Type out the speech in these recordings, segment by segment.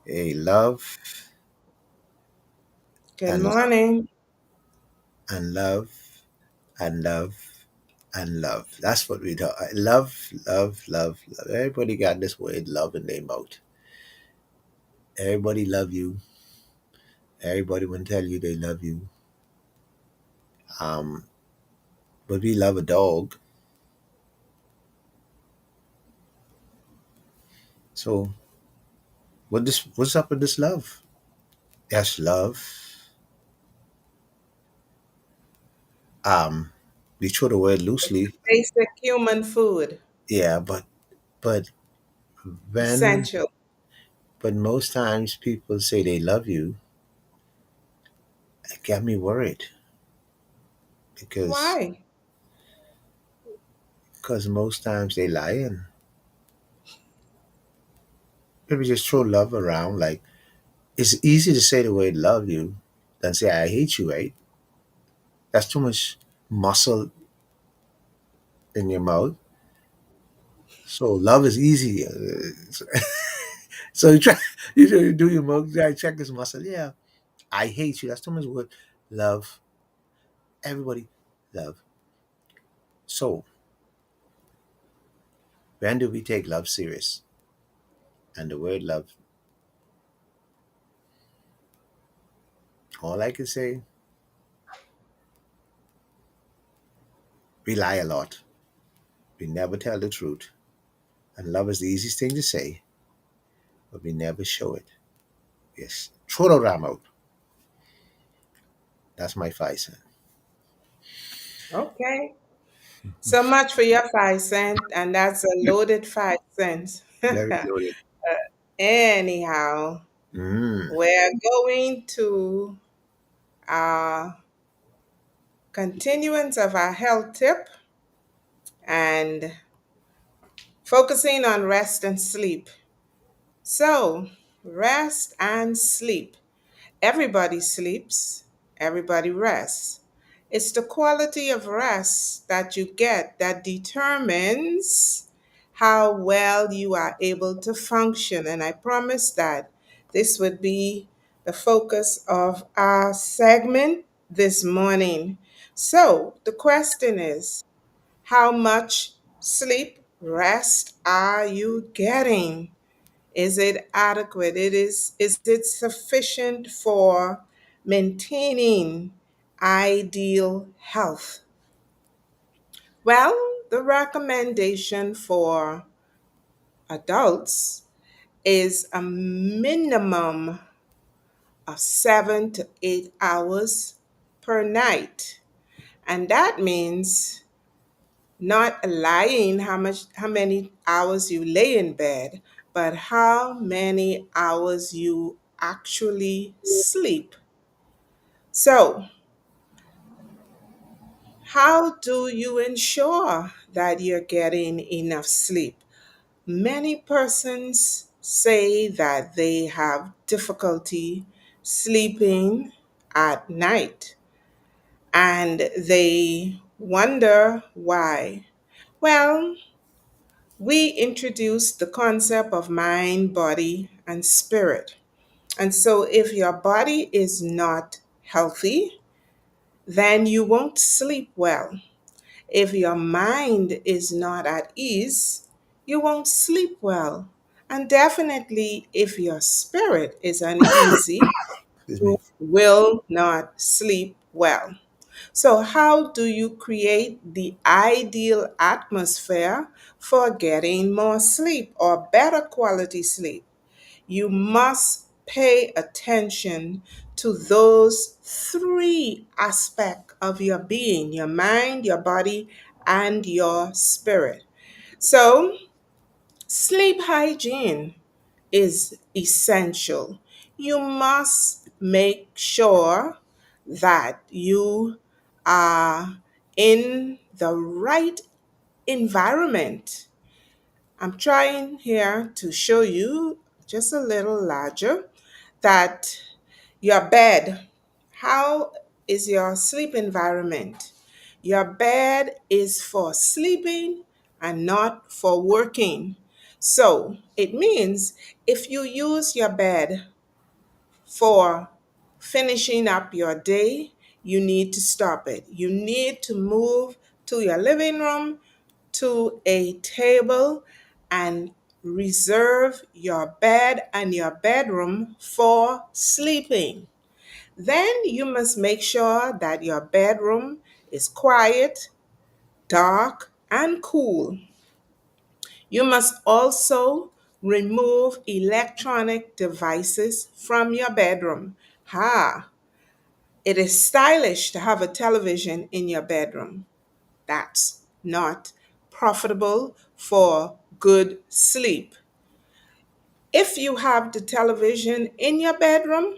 Hey, love Good and morning. and love and love and love. That's what we do. Love, love, love, love. Everybody got this word love in their mouth. Everybody love you. Everybody will tell you they love you. Um, but we love a dog. So what's up with this love? Yes, love. Um, we throw the word loosely. Basic human food, Yeah, but when essential. but most times people say they love you, it got me worried because Why? because most times they lying. Maybe just throw love around. Like it's easy to say the word love you than say I hate you, right? That's too much muscle in your mouth. So love is easy. So you try you do your mouth, try to check this muscle. Yeah, I hate you. That's too much word. Love. Everybody love. So when do we take love serious? And the word love, all I can say, we lie a lot. We never tell the truth. And love is the easiest thing to say, but we never show it. Yes. Throw the ram out. That's my 5 cents. Okay. So much for your 5 cents, and that's a loaded 5 cents. Very loaded. Anyhow, Mm. we're going to our continuance of our health tip and focusing on rest and sleep. So, rest and sleep. Everybody sleeps, everybody rests. It's the quality of rest that you get that determines how well you are able to function. And I promise that this would be the focus of our segment this morning. So the question is, how much sleep rest are you getting? Is it adequate? Is it sufficient for maintaining ideal health? Well, the recommendation for adults is a minimum of 7 to 8 hours per night. And that means not lying how many hours you lay in bed, but how many hours you actually sleep. So, how do you ensure that you're getting enough sleep? Many persons say that they have difficulty sleeping at night and they wonder why. Well, we introduced the concept of mind, body, and spirit. And so, if your body is not healthy, then you won't sleep well. If your mind is not at ease, you won't sleep well. And definitely, if your spirit is uneasy, Excuse me. you will not sleep well. So, how do you create the ideal atmosphere for getting more sleep or better quality sleep? You must pay attention to those three aspects of your being: your mind, your body, and your spirit. So, sleep hygiene is essential. You must make sure that you are in the right environment. I'm trying here to show you just a little larger that your bed, how is your sleep environment? Your bed is for sleeping and not for working. So it means if you use your bed for finishing up your day, you need to stop it. You need to move to your living room, to a table, and reserve your bed and your bedroom for sleeping. Then you must make sure that your bedroom is quiet, dark, and cool. You must also remove electronic devices from your bedroom. Ha! It is stylish to have a television in your bedroom. That's not profitable for good sleep. If you have the television in your bedroom,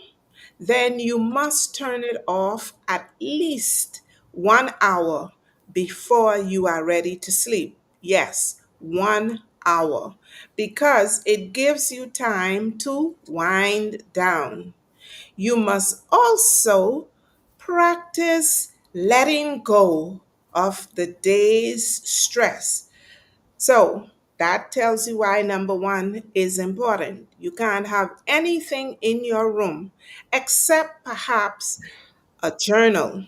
then you must turn it off at least 1 hour before you are ready to sleep. Yes, 1 hour, because it gives you time to wind down. You must also practice letting go of the day's stress. So that tells you why number one is important. You can't have anything in your room except perhaps a journal,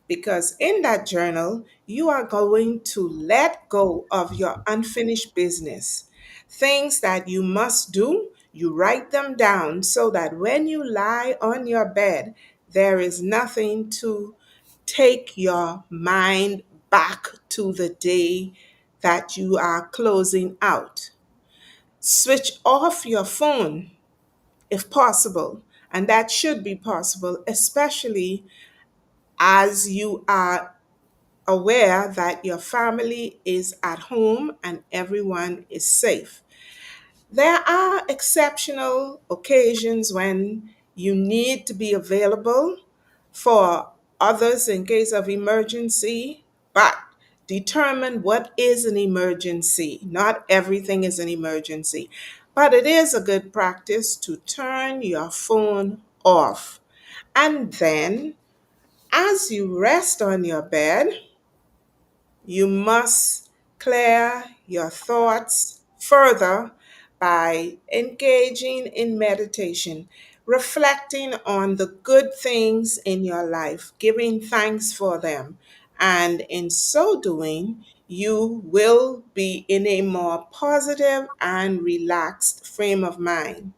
because in that journal, you are going to let go of your unfinished business. Things that you must do, you write them down so that when you lie on your bed, there is nothing to take your mind back to the day that you are closing out. Switch off your phone if possible, and that should be possible, especially as you are aware that your family is at home and everyone is safe. There are exceptional occasions when you need to be available for others in case of emergency, but determine what is an emergency. Not everything is an emergency, but it is a good practice to turn your phone off. And then, as you rest on your bed, you must clear your thoughts further by engaging in meditation, reflecting on the good things in your life, giving thanks for them. And in so doing, you will be in a more positive and relaxed frame of mind.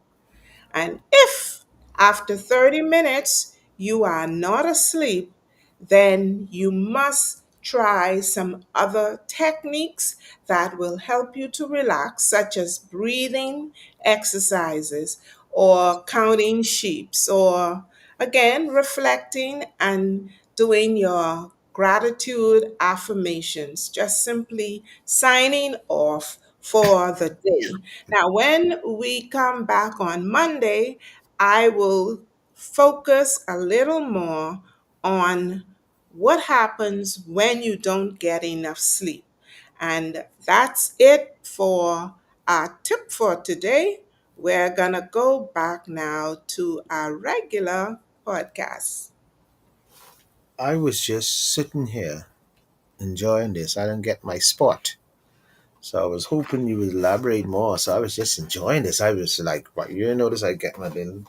And if after 30 minutes you are not asleep, then you must try some other techniques that will help you to relax, such as breathing exercises or counting sheeps, or again, reflecting and doing your gratitude affirmations, just simply signing off for the day. Now, when we come back on Monday, I will focus a little more on what happens when you don't get enough sleep. And that's it for our tip for today. We're going to go back now to our regular podcast. I was just sitting here enjoying this. I didn't get my spot. So I was hoping you would elaborate more. So I was just enjoying this. I was like, "What? You notice I get my little,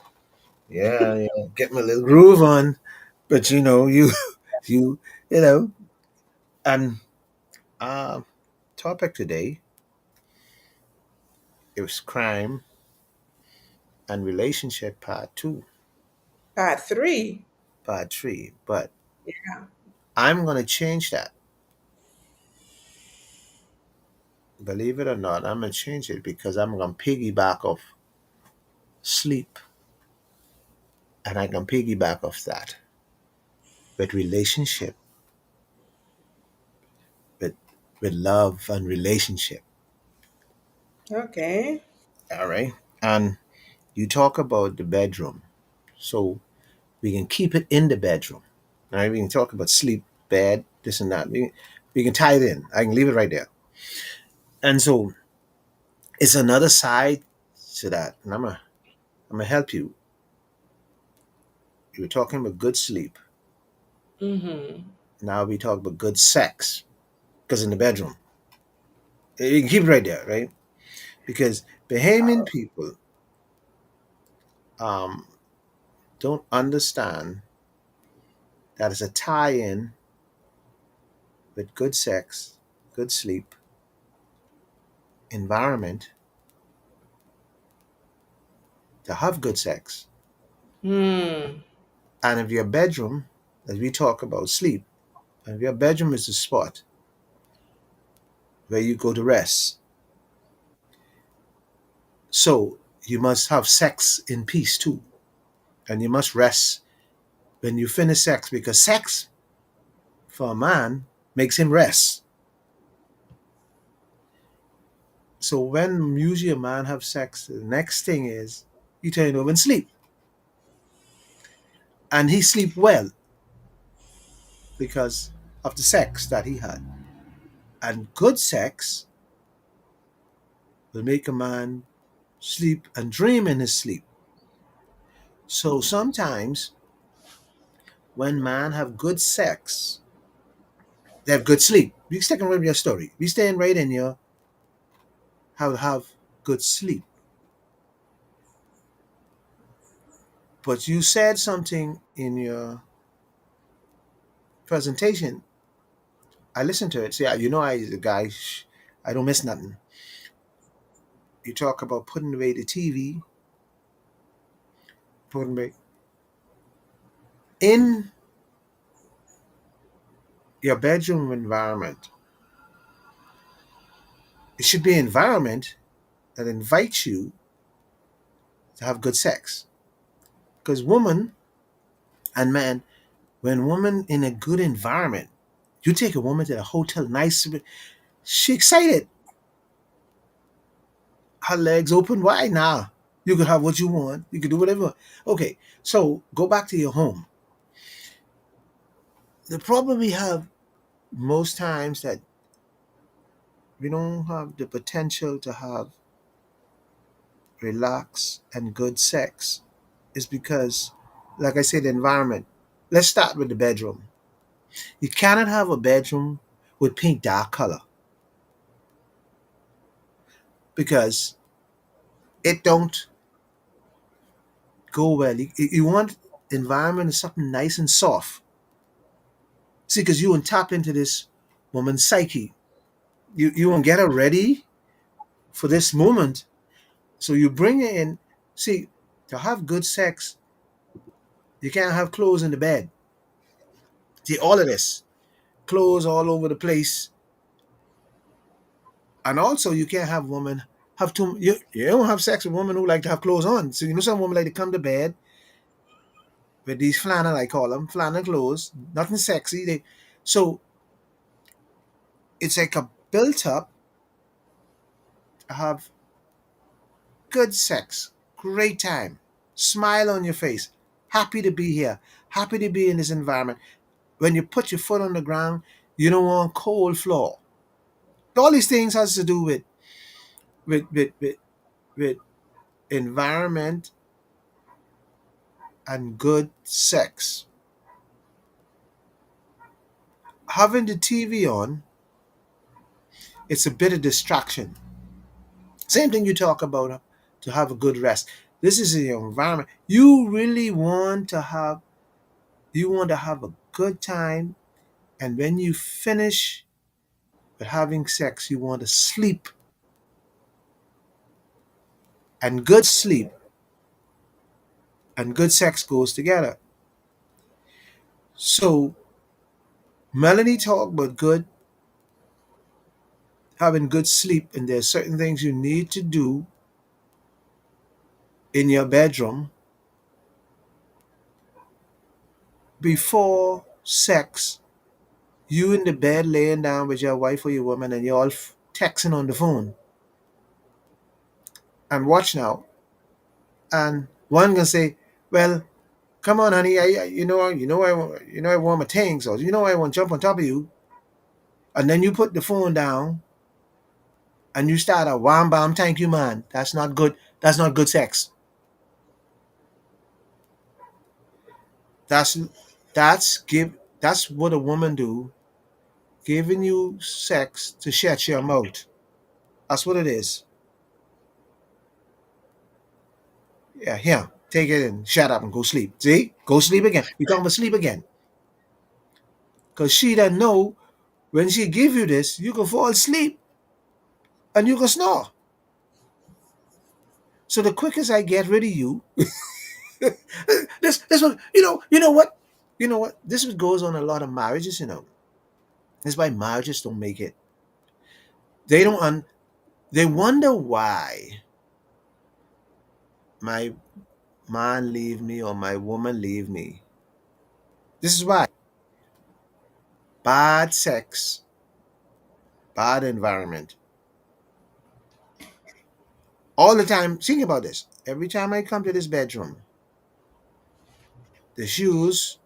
yeah, get my little groove on." But you, you know, and uh, topic today, it was crime and relationship part two, Part three. part three. But Yeah. I'm gonna change that. Believe it or not, I'm gonna change it because I'm gonna piggyback off sleep, and I can piggyback off that with relationship, with with love and relationship. Okay. All right, and you talk about the bedroom, so we can keep it in the bedroom. All right, we can talk about sleep, bed, this and that. We can tie it in. I can leave it right there. And so it's another side to that, and I'm gonna help you. You were talking about good sleep. Mm-hmm. Now we talk about good sex, because in the bedroom, you can keep it right there, right? because Bahamian people um, don't understand that it's a tie-in with good sex, good sleep, environment to have good sex. Hmm. And if your bedroom, as we talk about sleep, if your bedroom is the spot where you go to rest, so you must have sex in peace too. And you must rest when you finish sex, because sex for a man makes him rest. So when usually a man have sex, the next thing is you turn over and sleep. And he sleep well because of the sex that he had. And good sex will make a man sleep and dream in his sleep. So sometimes when man have good sex, they have good sleep. We sticking with your story. We staying right in your how to have good sleep. But you said something in your presentation. I listened to it. See, you know, I the guy. I don't miss nothing. You talk about putting away the TV, putting away in your bedroom environment. It should be an environment that invites you to have good sex. Because woman and man, when woman in a good environment, you take a woman to the hotel, nice, she excited, her legs open wide. Now you could have what you want. You could do whatever you want. Okay, so go back to your home. The problem we have most times that we don't have the potential to have relaxed and good sex is because, like I said, the environment. Let's start with the bedroom. You cannot have a bedroom with pink dark color because it don't go well. You want environment is something nice and soft. See, because you want to tap into this woman's psyche. You want to get her ready for this moment. So you bring her in. See, to have good sex, you can't have clothes in the bed. See, all of this. Clothes all over the place. And also you can't have women have too you don't have sex with women who like to have clothes on. So you know some women like to come to bed with these flannel, I call them flannel clothes, nothing sexy. So it's like a built up to have good sex, great time, smile on your face, happy to be here, happy to be in this environment. When you put your foot on the ground, you don't want cold floor. All these things has to do with with with, with environment and good sex. Having the TV on, it's a bit of distraction. Same thing you talk about to have a good rest. This is the environment you really want to have. You want to have a good time, and when you finish with having sex, you want to sleep. And good sleep and good sex goes together. So Melanie talked about good having good sleep, and there's certain things you need to do in your bedroom before sex. You in the bed laying down with your wife or your woman, and you're all texting on the phone. And watch now. And one can say, "Well, come on, honey. I want my things, or I want to jump on top of you." And then you put the phone down, and you start a wham bam, thank you, man. That's not good. That's not good sex. That's That's what a woman do, giving you sex to shut your mouth. That's what it is. Yeah, here, take it and shut up and go sleep. See? Go sleep again. You talking about sleep again. Because she doesn't know when she give you this, you can fall asleep and you can snore. So the quickest I get rid of you, this one, you know what? You know what? This goes on a lot of marriages, you know. That's why marriages don't make it. They don't they wonder why my man leave me or my woman leave me. This is why. Bad sex, bad environment. All the time, think about this. Every time I come to this bedroom, the shoes,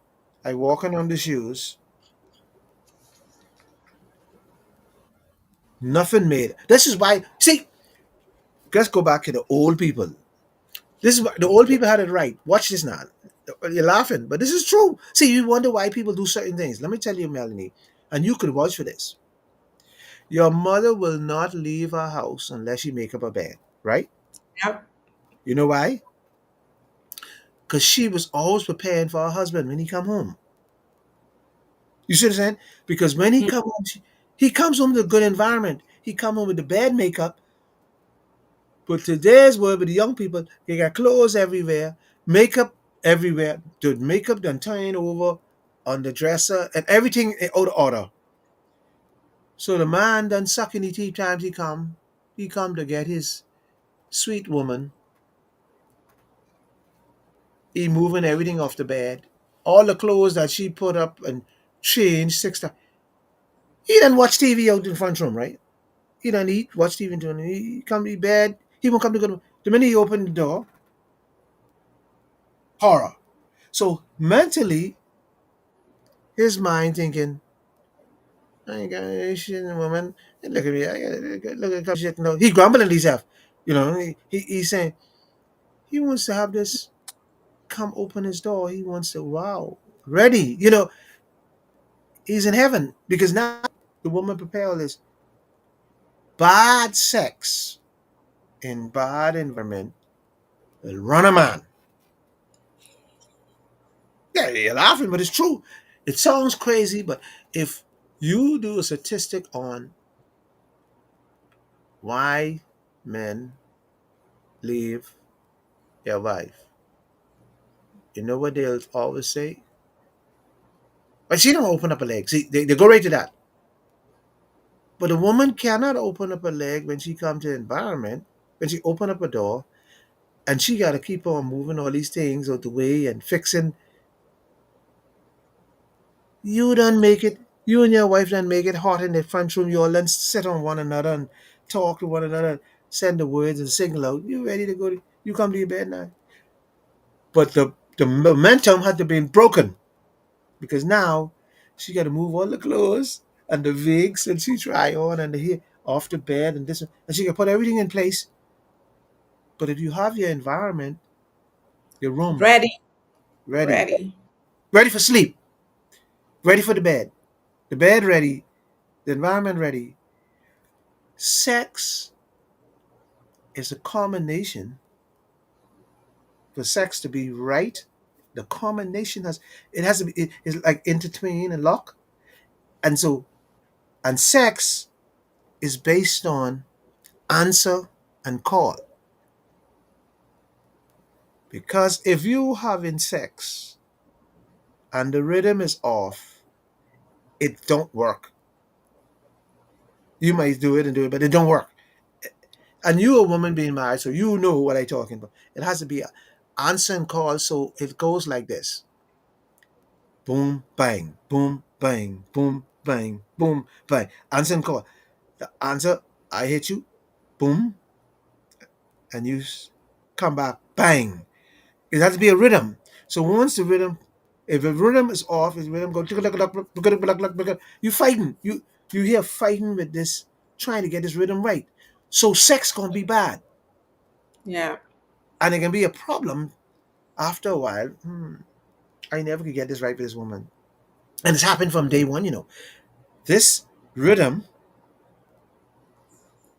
I walking on the shoes, nothing made. This is why, see, let's go back to the old people. This is why the old people had it right. Watch this now. You're laughing, but this is true. See, you wonder why people do certain things. Let me tell you, Melanie, and you could vouch for this. Your mother will not leave her house unless she make up her bed, right? Yep. You know why? Because she was always preparing for her husband when he come home. You see what I'm saying? Because when he Mm. come home, he comes home with a good environment. He come home with the bed makeup. But today's world with the young people, they got clothes everywhere, makeup everywhere. The makeup done turning over on the dresser and everything out of order. So the man done sucking the teeth times he come. He come to get his sweet woman. He moving everything off the bed. All the clothes that she put up and changed 6 times. He done watch TV out in the front room, right? He don't eat, watch TV until he come to bed. He won't come to go. The minute he open the door, horror. So mentally, his mind thinking, I ain't got any shit in a woman. And look at me, I got look at come shit. No, he grumbling himself. You know, he's saying he wants to have this come open his door. He wants to wow ready. You know, he's in heaven because now the woman prepare all this bad sex in bad environment will run a man. Yeah, you're laughing, but it's true. It sounds crazy, but if you do a statistic on why men leave their wife, you know what they'll always say? But she don't open up a leg. See, they go right to that. But a woman cannot open up a leg when she comes to the environment, when she open up a door, and she got to keep on moving all these things out the way and fixing. You don't make it. You and your wife don't make it hot in the front room. You all then sit on one another and talk to one another, send the words and sing loud. You ready to go? You come to your bed now. But the momentum had to be broken because now she got to move all the clothes and the wigs and she try on and the hair off the bed and this and she can put everything in place. But if you have your environment, your room Ready. ready, Ready. ready for sleep, ready for the bed ready, the environment ready, sex is a combination for sex to be right. The combination has to be it's like intertwined and lock. And so and sex is based on answer and call. Because if you having sex and the rhythm is off, it don't work. You might do it and do it, but it don't work. And you a woman being married, so you know what I talking about. It has to be a answer and call, so it goes like this: boom, bang, boom, bang, boom, bang, boom, bang. Answer and call. The answer, I hit you, boom, and you come back, bang. It has to be a rhythm. So once the rhythm, if the rhythm is off, if the rhythm go, you fighting. You hear fighting with this, trying to get this rhythm right. So sex gonna be bad, Yeah. and it can be a problem after a while. I never could get this right with this woman, and it's happened from day one. You know, this rhythm.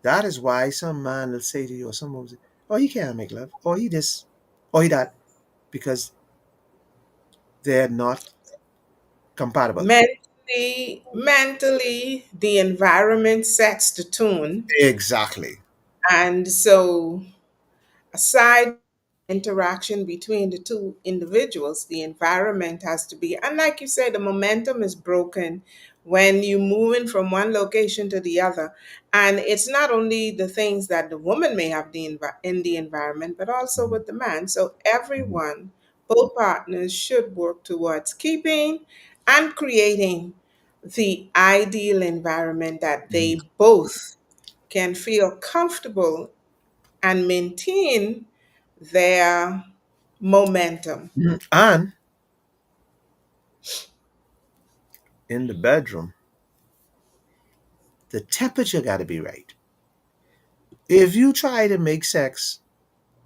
That is why some man will say to you, or some woman will say, "Oh, he can't make love. Oh, he this." or that because they're not compatible. Mentally, the environment sets the tone. Exactly. And so, aside interaction between the two individuals, the environment has to be, and like you said, the momentum is broken when you're moving from one location to the other. And it's not only the things that the woman may have in the environment, but also Mhm. with the man. So Mhm. everyone, both partners, should work towards keeping and creating the ideal environment that Mhm. they both can feel comfortable and maintain their momentum. Mhm. And in the bedroom, the temperature got to be right. If you try to make sex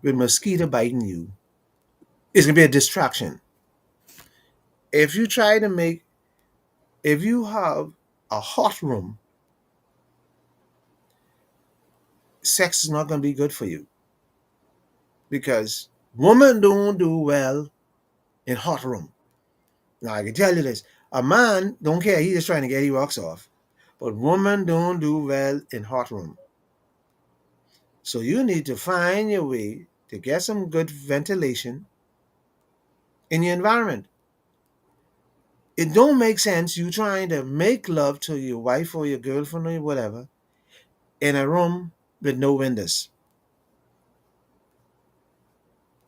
with mosquito biting you, it's gonna be a distraction. If you try to make, if you have a hot room, sex is not gonna be good for you because women don't do well in hot room. Now I can tell you this: a man don't care; he just trying to get his rocks off. But women don't do well in hot room. So you need to find your way to get some good ventilation in your environment. It don't make sense you trying to make love to your wife or your girlfriend or whatever in a room with no windows.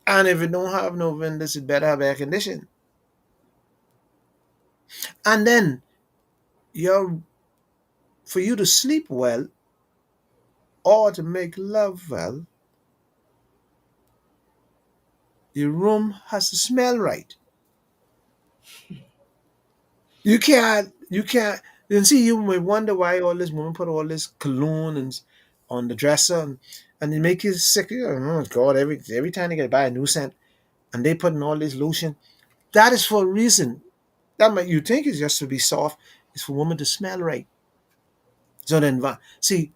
And if it don't have no windows, it better have air conditioning. And then your for you to sleep well or to make love well, your room has to smell right. You can't and see you may wonder why all this women put all this cologne and on the dresser and it make you sick. Oh God, every time they get buy a new scent and they putting all this lotion. That is for a reason. That might you think it's just to be soft. It's for women to smell right. So then, see,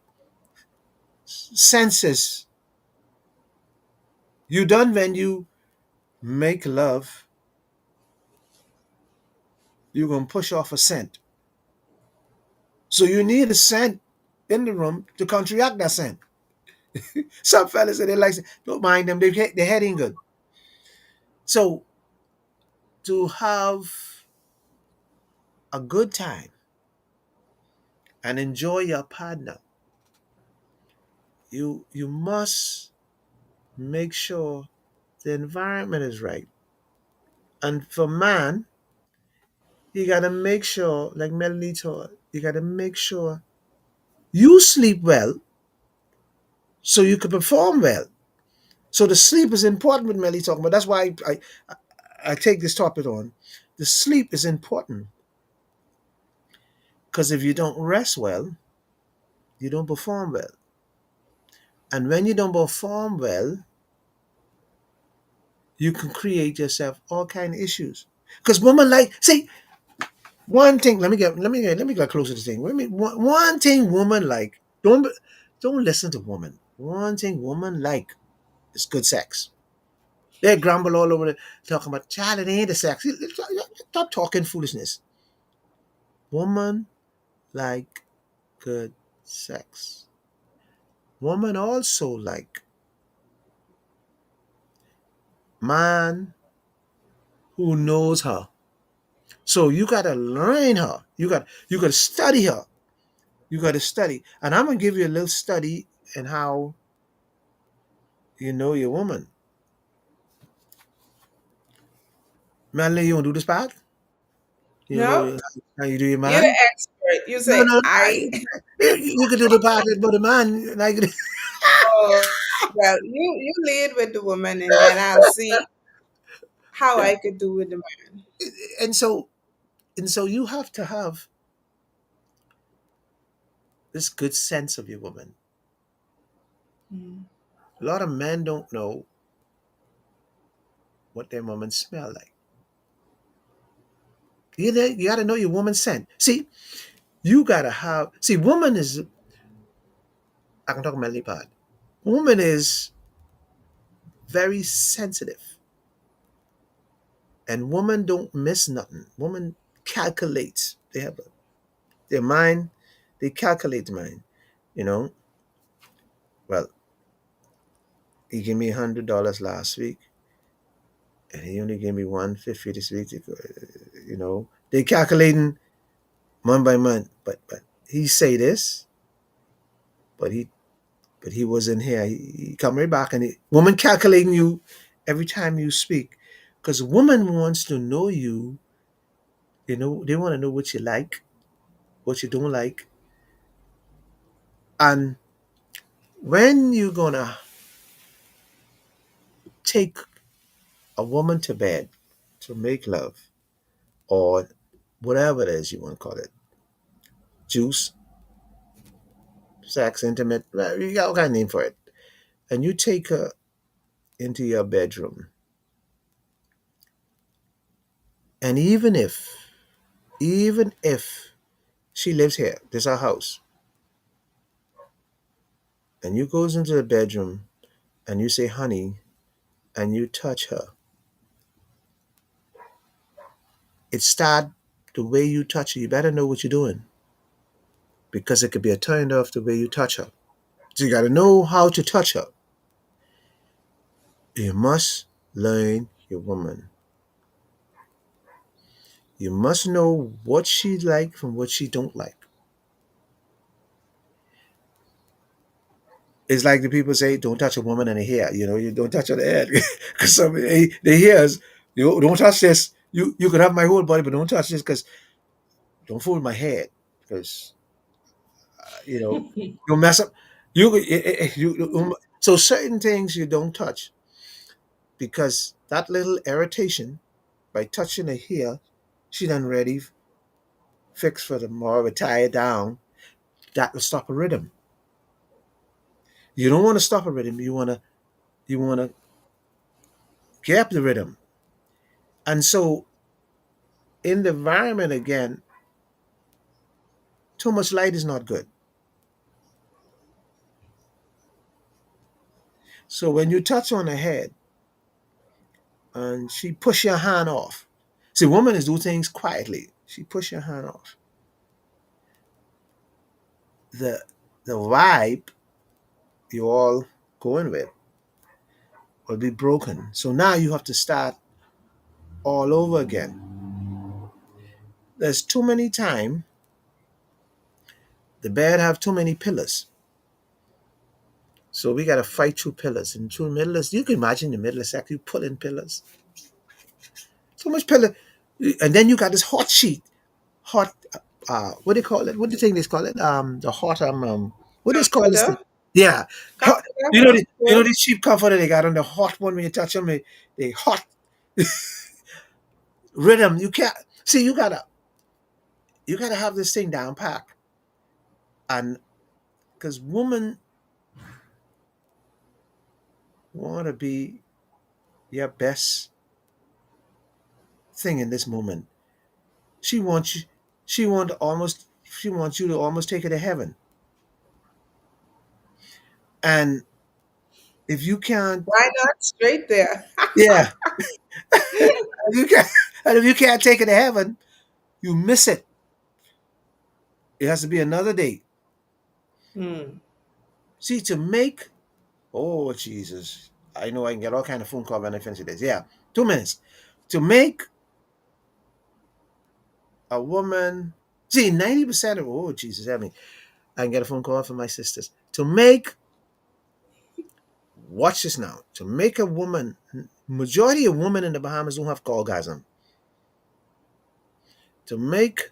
senses. You done when you make love, you're gonna push off a scent. So you need a scent in the room to counteract that scent. Some fellas say they like, don't mind them, their head ain't good. So to have a good time and enjoy your partner, you must make sure the environment is right. And for man, you gotta make sure, like Melanie taught, you gotta make sure you sleep well so you can perform well. So the sleep is important with Melanie talking about. That's why I take this topic on. The sleep is important because if you don't rest well, you don't perform well. And when you don't perform well, you can create yourself all kind of issues. Because women like, see, one thing. Let me get closer to the thing. One thing women like. Don't listen to women. One thing women like is good sex. They grumble all over it, talking about child. It ain't the sex. Stop talking foolishness. Woman like good sex. Woman also like man who knows her. So you gotta learn her. You gotta study her. You gotta study. And I'm gonna give you a little study in how you know your woman. Madeline, you wanna do this part? You No, know how you do your you're the man? expert. You No, say, no, I, you can do the part about the man. Like, oh, well, you lead with the woman and then I'll see how I could do with the man. and so you have to have this good sense of your woman. Mm. A lot of men don't know what their woman smell like. You gotta know your woman's scent. See, you gotta have. See, woman is. I can talk about part. Woman is very sensitive. And women don't miss nothing. Women calculates. They have their mind. They calculate the mind. You know. Well, he gave me $100 last week, and he only gave me 150 this week. You know, they calculating month by month. But he say this, but he was in here. He come right back, and woman calculating you every time you speak, because woman wants to know you. You know, they want to know what you like, what you don't like, and when you gonna take a woman to bed to make love or whatever it is you want to call it, juice, sex, intimate, well, you got all kind of name for it, and you take her into your bedroom, and even if she lives here, this is our house, and you goes into the bedroom and you say honey and you touch her, it start the way you touch her. You better know what you're doing because it could be a turn off the way you touch her. So you got to know how to touch her. You must learn your woman. You must know what she like from what she don't like. It's like the people say, don't touch a woman in the hair. You know, you don't touch her in the head. Because some the hairs, you don't touch this. You could have my whole body, but don't touch this because don't fool my head. Because, you know, you'll mess up. So certain things you don't touch because that little irritation by touching the hair, she done ready, fixed for the more, tie it down. That will stop a rhythm. You don't want to stop a rhythm. You want to gap the rhythm. And so in the environment again, too much light is not good. So when you touch on the head and she push your hand off, see, woman is do things quietly. She push your hand off. The the vibe you all going with will be broken. So now you have to start all over again. There's too many time the bed have too many pillars. So we gotta fight through pillars. And through pillars, you can imagine the middle of sex, you pull in pillars. So much pillar. And then you got this hot sheet. Hot what do you call it? What do you think they call it? The hot what do you call this thing? Comforter. Yeah. Hot, Comforter you know sounds the good. cheap comforter they got on the hot one when you touch them, they hot rhythm. You can't see you gotta have this thing down pack. And because women wanna be your best thing in this moment. She wants you she wants you to almost take her to heaven. And if you can't Why not straight there? yeah, if you can't and if you can't take it to heaven, you miss it. It has to be another date. Hmm. See, to make oh Jesus. I know I can get all kind of phone call when I finish this. Yeah. 2 minutes. To make a woman see 90% of oh Jesus, help me. I can get a phone call from my sisters. To make watch this now. To make a woman majority of women in the Bahamas don't have orgasm. To make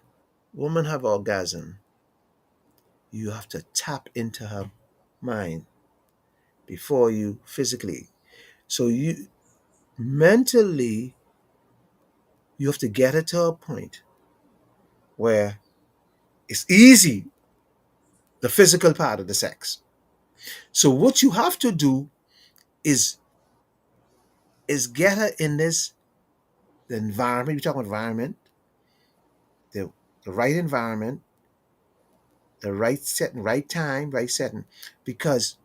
woman have orgasm, you have to tap into her mind before you physically. So you mentally you have to get it to a point where it's easy, the physical part of the sex. So what you have to do is get her in this the environment. You talk about environment, the the right environment, the right setting, right time, right setting, because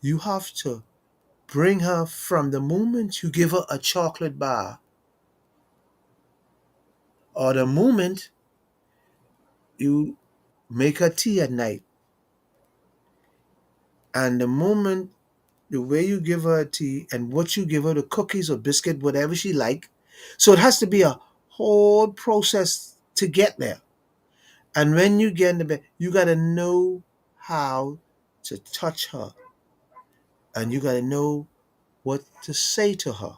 you have to bring her from the moment you give her a chocolate bar or the moment you make her tea at night, and the moment the way you give her a tea and what you give her, the cookies or biscuit, whatever she like. So it has to be a whole process to get there. And when you get in the bed, you got to know how to touch her, and you got to know what to say to her.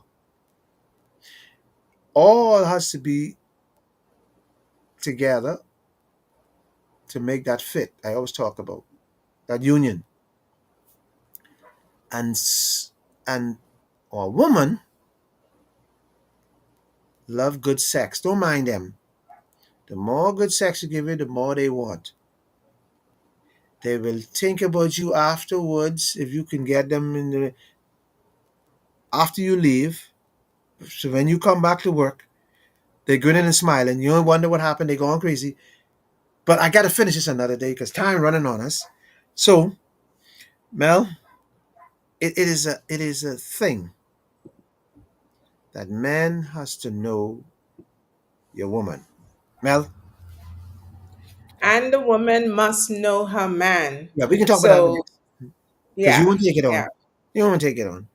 All has to be together to make that fit. I always talk about that union. And a woman love good sex. Don't mind them. The more good sex you give it, the more they want. They will think about you afterwards if you can get them in the after you leave. So when you come back to work, they're grinning and smiling. You don't wonder what happened. They're going crazy. But I got to finish this another day because time running on us. So Mel, it is a thing that man has to know your woman. Mel, And the woman must know her man. yeah, we can talk about that So, next because you yeah, won't take it yeah. on. You won't take it on.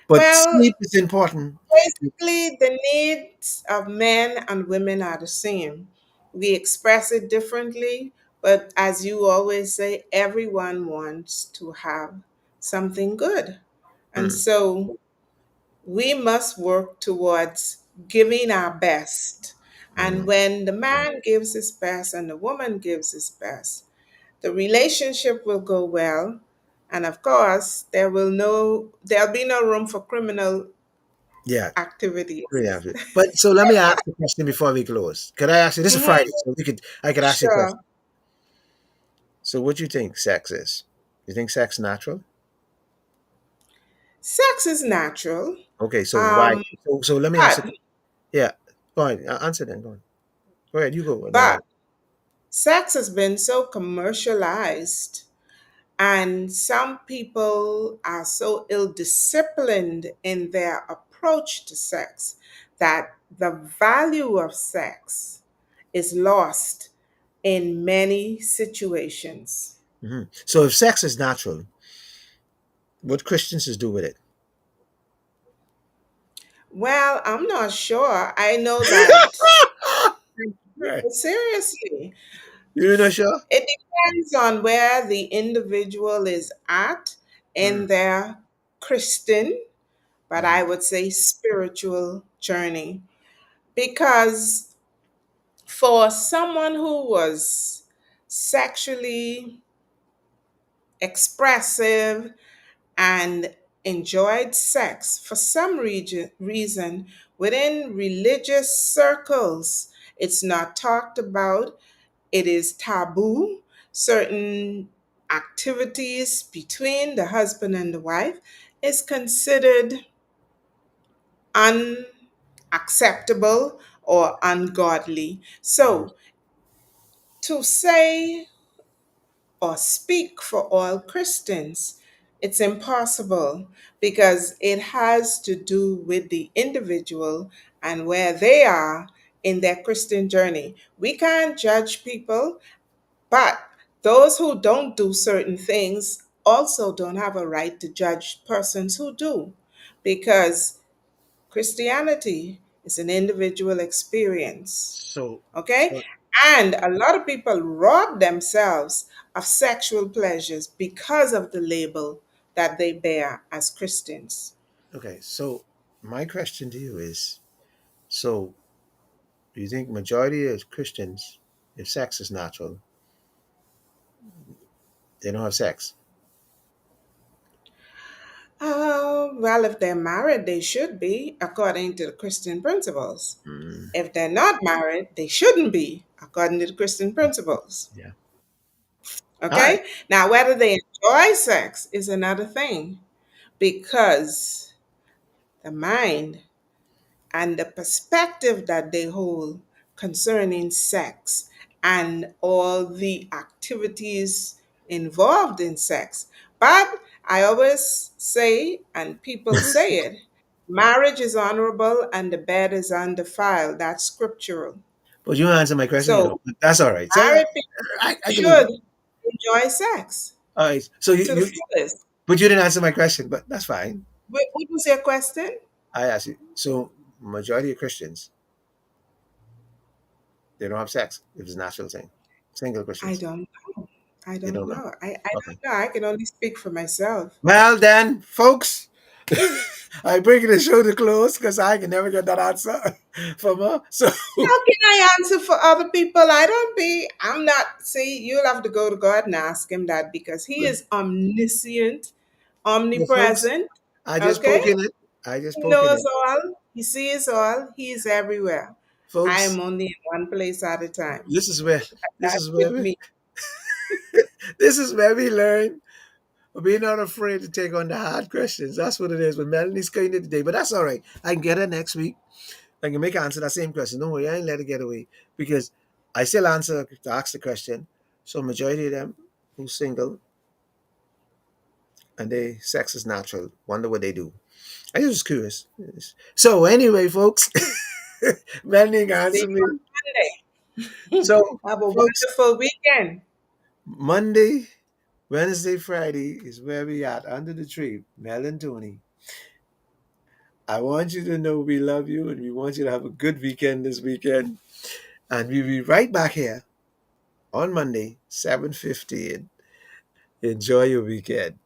But Well, sleep is important. basically, the needs of men and women are the same. We express it differently, but as you always say, everyone wants to have something good. And Mm, so we must work towards giving our best. And mm. when the man gives his best and the woman gives his best, the relationship will go well. And of course, there'll be no room for criminal Yeah, really activities. have it. But so let me ask a question before we close. Could I ask you? This is Hmm. Friday, so I could ask you a Sure. question. So, what do you think sex is? You think sex natural? Sex is natural, Okay, so why? um, So let me ask you. but Yeah, go ahead. Answer then. Go on. Go ahead. You go, and then but sex has been so commercialized, and some people are so ill disciplined in their approach to sex that the value of sex is lost in many situations. So if sex is natural, what Christians is do with it? Well, I'm not sure. I know that Right. seriously, You're not sure? it depends on where the individual is at in Mm, their Christian, but I mm, would say spiritual journey. Because for someone who was sexually expressive and enjoyed sex for some reason within religious circles, it's not talked about, it is taboo. Certain activities between the husband and the wife is considered unacceptable or ungodly. mm. So to say or speak for all Christians, it's impossible because it has to do with the individual and where they are in their Christian journey. We can't judge people, but those who don't do certain things also don't have a right to judge persons who do, because Christianity is an individual experience. So, Okay? so And a lot of people rob themselves of sexual pleasures because of the label that they bear as Christians. okay. So my question to you is: so do you think majority of Christians, if sex is natural, they don't have sex? Well, if they're married, they should be, according to the Christian principles. Mm, If they're not married, they shouldn't be, according to the Christian principles. yeah. All right. Okay? Now, whether they enjoy sex is another thing, because the mind and the perspective that they hold concerning sex and all the activities involved in sex. But I always say, and people say it, marriage is honorable and the bed is undefiled. That's scriptural. But you don't answer my question, you So know. That's all right. So I repeat, I you can leave it. should enjoy sex All right. So to the you fullest. but you didn't answer my question, but that's fine. What was your question? I asked you. So majority of Christians, they don't have sex if it's a natural thing. Single I Christians. don't know. I You don't don't know. know. I Okay. don't know. I can only speak for myself. Well then, folks, I bring the show to close because I can never get that answer from her. So How can I answer for other people? I'm not, see, you'll have to go to God and ask him that because he is omniscient, well, folks, omnipresent, I just okay? poke in it. I just He poke in knows it. all, he sees all, he is everywhere. I Folks, am only in one place at a time. this is where this That's is where with we me. this is where we learn. We're not afraid to take on the hard questions. That's what it is. With Melanie's kind of today, but that's all right. I can get her next week. I can make her answer that same question. Don't worry, I ain't let her get away because I still answer to ask the question. So majority of them who's single and they sex is natural. Wonder what they do. I was curious. So anyway, folks, Melanie can See answer you me. on Monday. So Have a folks, wonderful weekend. Monday, Wednesday, Friday is where we at under the tree. Mel and Tony. I want you to know we love you and we want you to have a good weekend this weekend. And we'll be right back here on Monday, 7:15. Enjoy your weekend.